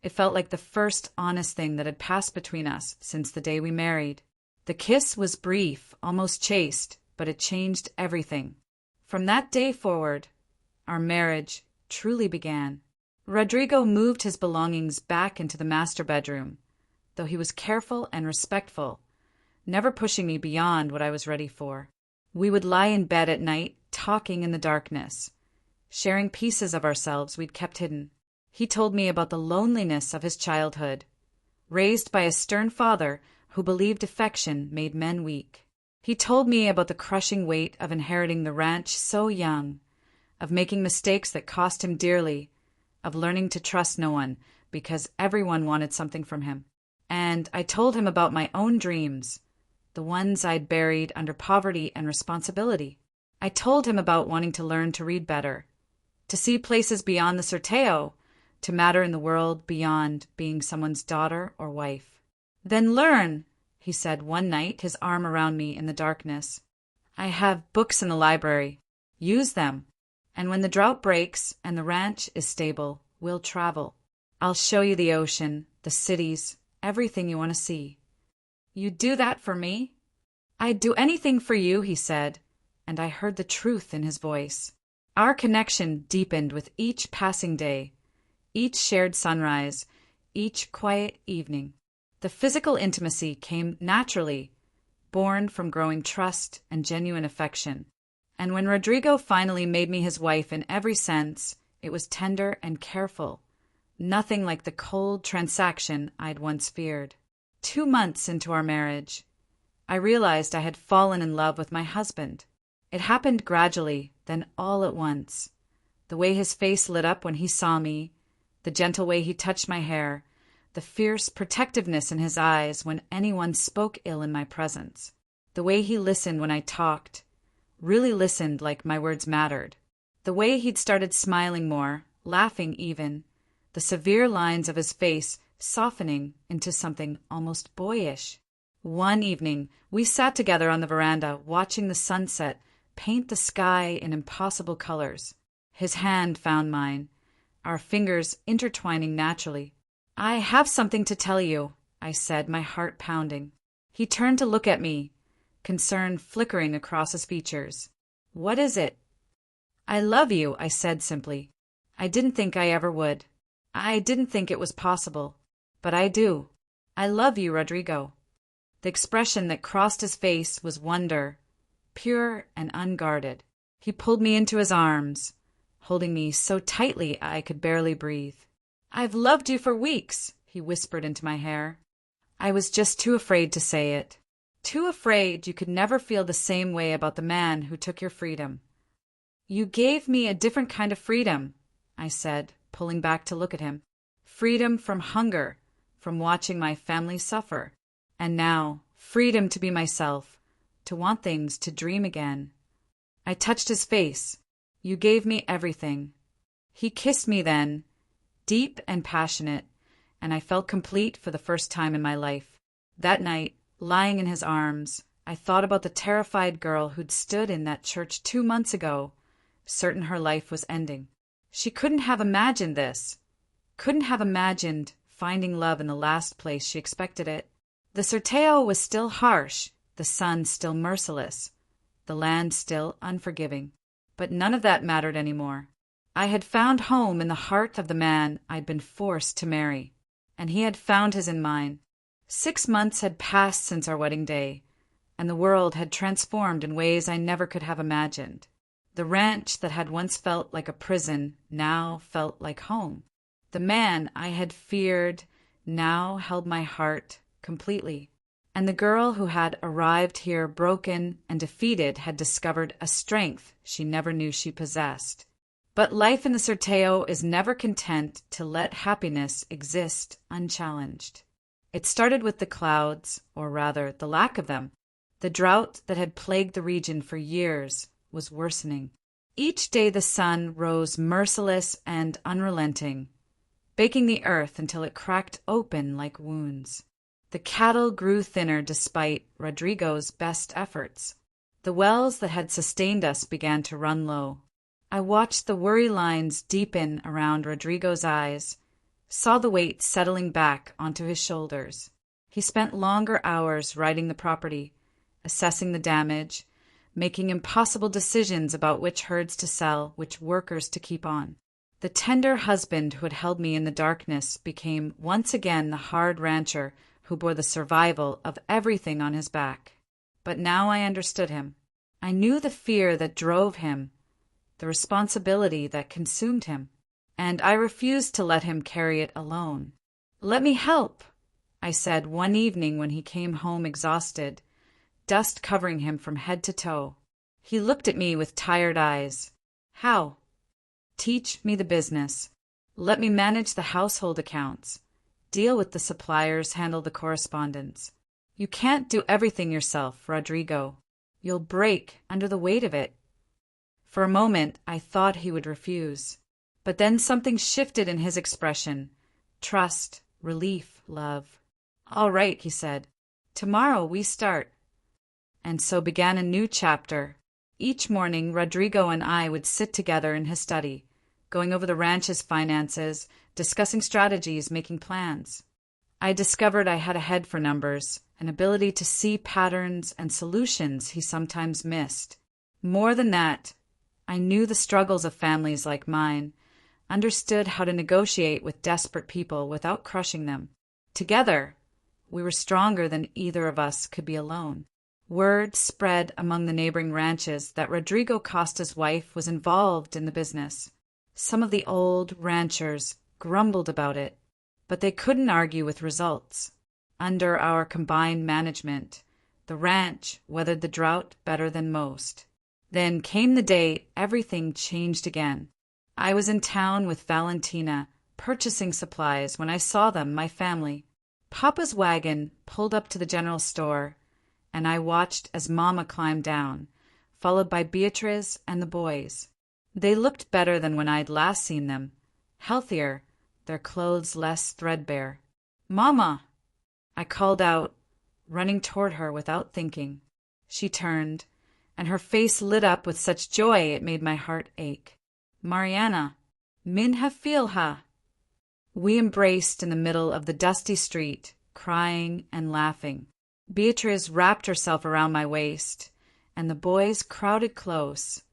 it felt like the first honest thing that had passed between us since the day we married. The kiss was brief, almost chaste, but it changed everything. From that day forward, our marriage truly began. Rodrigo moved his belongings back into the master bedroom, though he was careful and respectful, never pushing me beyond what I was ready for. We would lie in bed at night, talking in the darkness, sharing pieces of ourselves we'd kept hidden. He told me about the loneliness of his childhood, raised by a stern father who believed affection made men weak. He told me about the crushing weight of inheriting the ranch so young, of making mistakes that cost him dearly, of learning to trust no one because everyone wanted something from him. And I told him about my own dreams, the ones I'd buried under poverty and responsibility. I told him about wanting to learn to read better, to see places beyond the Sorteo, to matter in the world beyond being someone's daughter or wife. Then learn, he said one night, his arm around me in the darkness. I have books in the library. Use them. And when the drought breaks and the ranch is stable, we'll travel. I'll show you the ocean, the cities, everything you want to see. You'd do that for me? I'd do anything for you, he said, and I heard the truth in his voice. Our connection deepened with each passing day, each shared sunrise, each quiet evening. The physical intimacy came naturally, born from growing trust and genuine affection. And when Rodrigo finally made me his wife in every sense, it was tender and careful, nothing like the cold transaction I'd once feared. 2 months into our marriage, I realized I had fallen in love with my husband. It happened gradually, then all at once. The way his face lit up when he saw me, the gentle way he touched my hair, the fierce protectiveness in his eyes when anyone spoke ill in my presence, the way he listened when I talked, really listened like my words mattered, the way he'd started smiling more, laughing even, the severe lines of his face softening into something almost boyish. One evening, we sat together on the veranda watching the sunset paint the sky in impossible colors. His hand found mine, our fingers intertwining naturally. I have something to tell you, I said, my heart pounding. He turned to look at me, concern flickering across his features. What is it? I love you, I said simply. I didn't think I ever would. I didn't think it was possible. But I do. I love you, Rodrigo. The expression that crossed his face was wonder, pure and unguarded. He pulled me into his arms, holding me so tightly I could barely breathe. I've loved you for weeks, he whispered into my hair. I was just too afraid to say it. Too afraid you could never feel the same way about the man who took your freedom. You gave me a different kind of freedom, I said, pulling back to look at him. Freedom from hunger, from watching my family suffer. And now, freedom to be myself, to want things, to dream again. I touched his face. You gave me everything. He kissed me then, deep and passionate, and I felt complete for the first time in my life. That night, lying in his arms, I thought about the terrified girl who'd stood in that church 2 months ago, certain her life was ending. She couldn't have imagined this, couldn't have imagined finding love in the last place she expected it. The Sorteo was still harsh, the sun still merciless, the land still unforgiving. But none of that mattered anymore. I had found home in the heart of the man I'd been forced to marry, and he had found his in mine. 6 months had passed since our wedding day, and the world had transformed in ways I never could have imagined. The ranch that had once felt like a prison now felt like home. The man I had feared now held my heart completely. And the girl who had arrived here broken and defeated had discovered a strength she never knew she possessed. But life in the Sorteo is never content to let happiness exist unchallenged. It started with the clouds, or rather the lack of them. The drought that had plagued the region for years was worsening. Each day the sun rose merciless and unrelenting, baking the earth until it cracked open like wounds. The cattle grew thinner despite Rodrigo's best efforts. The wells that had sustained us began to run low. I watched the worry lines deepen around Rodrigo's eyes, saw the weight settling back onto his shoulders. He spent longer hours riding the property, assessing the damage, making impossible decisions about which herds to sell, which workers to keep on. The tender husband who had held me in the darkness became once again the hard rancher who bore the survival of everything on his back. But now I understood him. I knew the fear that drove him, the responsibility that consumed him, and I refused to let him carry it alone. "Let me help," I said one evening when he came home exhausted, dust covering him from head to toe. He looked at me with tired eyes. "How?" "Teach me the business. Let me manage the household accounts. Deal with the suppliers, handle the correspondence. You can't do everything yourself, Rodrigo. You'll break under the weight of it." For a moment, I thought he would refuse. But then something shifted in his expression. Trust, relief, love. "All right," he said. "Tomorrow we start." And so began a new chapter. Each morning, Rodrigo and I would sit together in his study, going over the ranch's finances, discussing strategies, making plans. I discovered I had a head for numbers, an ability to see patterns and solutions he sometimes missed. More than that, I knew the struggles of families like mine, understood how to negotiate with desperate people without crushing them. Together, we were stronger than either of us could be alone. Word spread among the neighboring ranches that Rodrigo Costa's wife was involved in the business. Some of the old ranchers grumbled about it, but they couldn't argue with results. Under our combined management, the ranch weathered the drought better than most. Then came the day everything changed again. I was in town with Valentina, purchasing supplies, when I saw them, my family. Papa's wagon pulled up to the general store, and I watched as Mama climbed down, followed by Beatriz and the boys. They looked better than when I'd last seen them, healthier, their clothes less threadbare. "Mama!" I called out, running toward her without thinking. She turned, and her face lit up with such joy it made my heart ache. "Mariana, minha filha!" We embraced in the middle of the dusty street, crying and laughing. Beatriz wrapped herself around my waist, and the boys crowded close,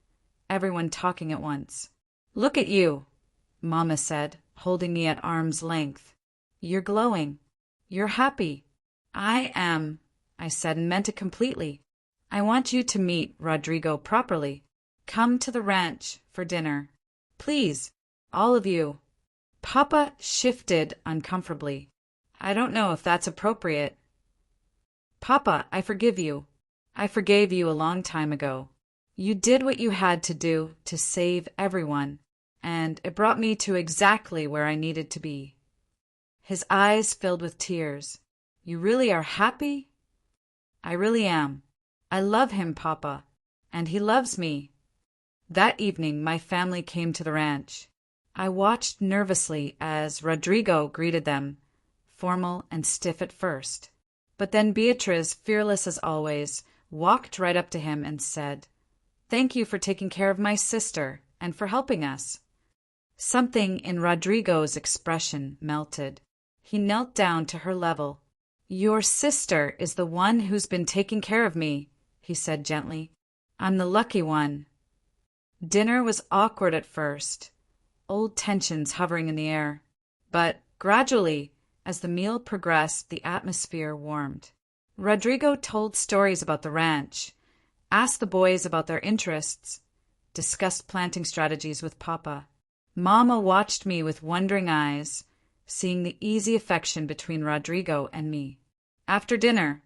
everyone talking at once. "Look at you," Mama said, holding me at arm's length. "You're glowing. You're happy." "I am," I said, and meant it completely. "I want you to meet Rodrigo properly. Come to the ranch for dinner. Please, all of you." Papa shifted uncomfortably. "I don't know if that's appropriate." "Papa, I forgive you. I forgave you a long time ago. You did what you had to do to save everyone, and it brought me to exactly where I needed to be." His eyes filled with tears. "You really are happy?" "I really am. I love him, Papa, and he loves me." That evening, my family came to the ranch. I watched nervously as Rodrigo greeted them, formal and stiff at first. But then Beatriz, fearless as always, walked right up to him and said, "Thank you for taking care of my sister and for helping us." Something in Rodrigo's expression melted. He knelt down to her level. "Your sister is the one who's been taking care of me," he said gently. "I'm the lucky one." Dinner was awkward at first, old tensions hovering in the air. But gradually, as the meal progressed, the atmosphere warmed. Rodrigo told stories about the ranch, asked the boys about their interests, discussed planting strategies with Papa. Mama watched me with wondering eyes, seeing the easy affection between Rodrigo and me. After dinner,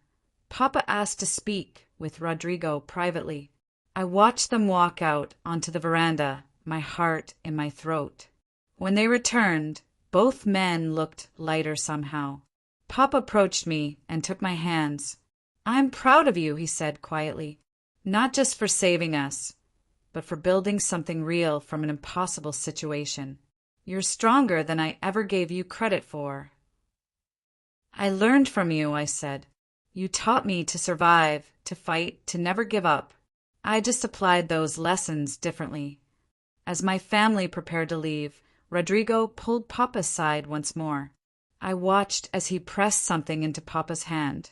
Papa asked to speak with Rodrigo privately. I watched them walk out onto the veranda, my heart in my throat. When they returned, both men looked lighter somehow. Papa approached me and took my hands. "I'm proud of you," he said quietly, "not just for saving us, but for building something real from an impossible situation. You're stronger than I ever gave you credit for. I learned from you, I said. You taught me to survive, to fight, to never give up. I just applied those lessons differently. As my family prepared to leave, Rodrigo pulled Papa's side once more. I watched as he pressed something into Papa's hand.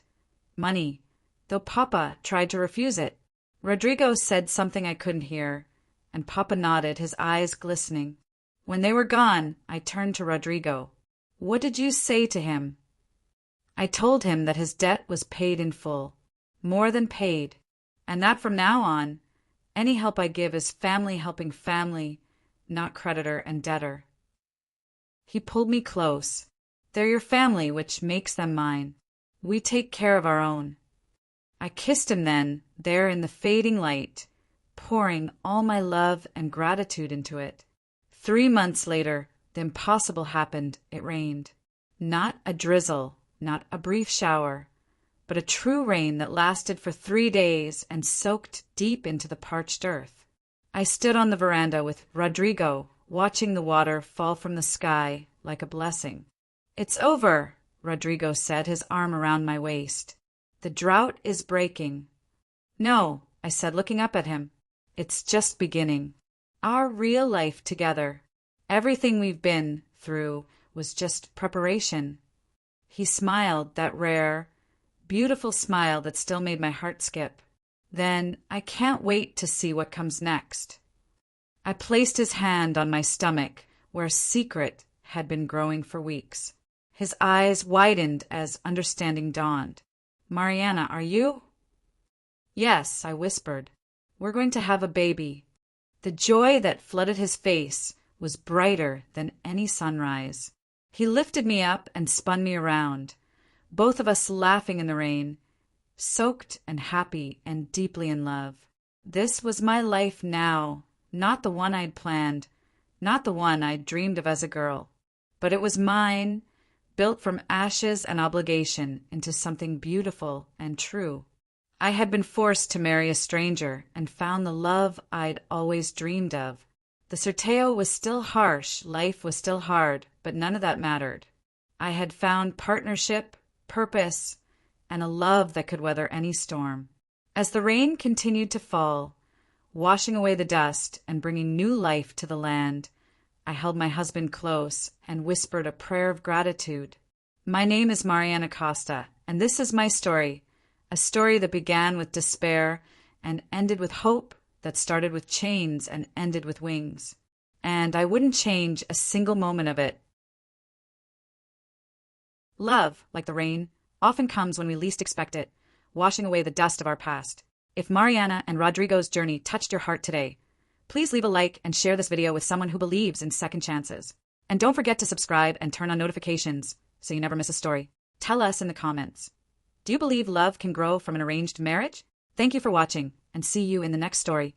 Money, though Papa tried to refuse it. Rodrigo said something I couldn't hear, and Papa nodded, his eyes glistening. When they were gone, I turned to Rodrigo. What did you say to him? I told him that his debt was paid in full, more than paid, and that from now on, any help I give is family helping family, not creditor and debtor. He pulled me close. They're your family, which makes them mine. We take care of our own. I kissed him then, there in the fading light, pouring all my love and gratitude into it. 3 months later, the impossible happened. It rained. Not a drizzle, not a brief shower, but a true rain that lasted for 3 days and soaked deep into the parched earth. I stood on the veranda with Rodrigo, watching the water fall from the sky like a blessing. It's over, Rodrigo said, his arm around my waist. The drought is breaking. No, I said, looking up at him. It's just beginning. Our real life together, everything we've been through, was just preparation. He smiled, that rare, beautiful smile that still made my heart skip. Then, I can't wait to see what comes next. I placed his hand on my stomach, where a secret had been growing for weeks. His eyes widened as understanding dawned. Mariana, are you? Yes, I whispered. We're going to have a baby. The joy that flooded his face was brighter than any sunrise. He lifted me up and spun me around, both of us laughing in the rain, soaked and happy and deeply in love. This was my life now, not the one I'd planned, not the one I'd dreamed of as a girl, but it was mine, built from ashes and obligation into something beautiful and true. I had been forced to marry a stranger and found the love I'd always dreamed of. The sorteo was still harsh, life was still hard, but none of that mattered. I had found partnership, purpose, and a love that could weather any storm. As the rain continued to fall, washing away the dust and bringing new life to the land, I held my husband close and whispered a prayer of gratitude. My name is Mariana Costa, and this is my story, a story that began with despair and ended with hope, that started with chains and ended with wings. And I wouldn't change a single moment of it. Love, like the rain, often comes when we least expect it, washing away the dust of our past. If Mariana and Rodrigo's journey touched your heart today, please leave a like and share this video with someone who believes in second chances. And don't forget to subscribe and turn on notifications so you never miss a story. Tell us in the comments. Do you believe love can grow from an arranged marriage? Thank you for watching, and see you in the next story.